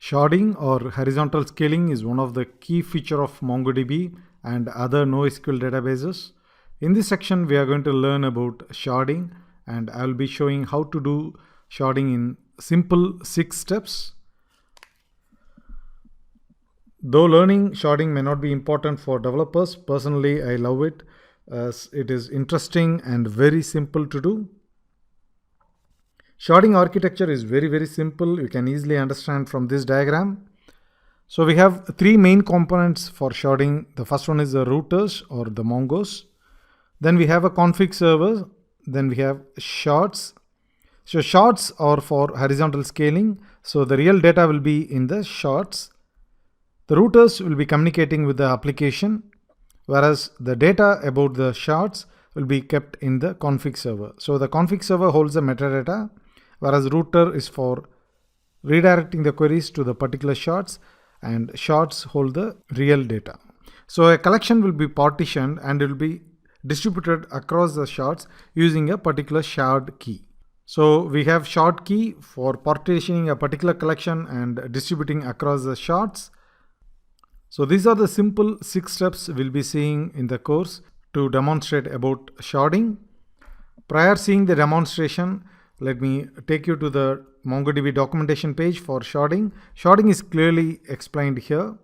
Sharding or horizontal scaling is one of the key features of MongoDB and other NoSQL databases. In this section, we are going to learn about sharding, and I will be showing how to do sharding in simple 6 steps. Though learning sharding may not be important for developers, personally I love it as it is interesting and very simple to do. Sharding architecture is very simple. You can easily understand from this diagram. So we have 3 main components for sharding. The first one is the routers or the Mongos. Then we have a config server. Then we have shards. So shards are for horizontal scaling. So the real data will be in the shards. The routers will be communicating with the application, whereas the data about the shards will be kept in the config server. So the config server holds the metadata, whereas router is for redirecting the queries to the particular shards, and shards hold the real data. So a collection will be partitioned and it will be distributed across the shards using a particular shard key. So we have shard key for partitioning a particular collection and distributing across the shards. So these are the simple 6 steps we'll be seeing in the course to demonstrate about sharding. Prior seeing the demonstration, let me take you to the MongoDB documentation page for sharding. Sharding is clearly explained here.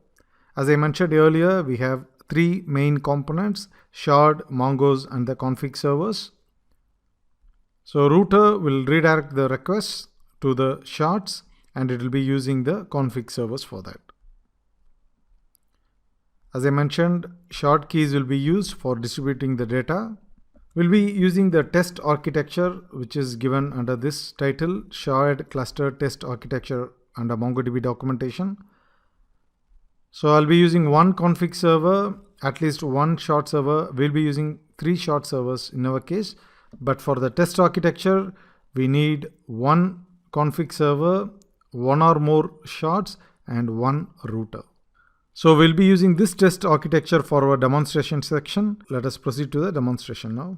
As I mentioned earlier, we have 3 main components: shard, Mongos, and the config servers. So router will redirect the requests to the shards and it will be using the config servers for that. As I mentioned, shard keys will be used for distributing the data. We'll be using the test architecture, which is given under this title, Shared Cluster Test Architecture, under MongoDB documentation. So I'll be using 1 config server, at least 1 shard server. We'll be using 3 shard servers in our case. But for the test architecture, we need 1 config server, 1 or more shards, and 1 router. So we'll be using this test architecture for our demonstration section. Let us proceed to the demonstration now.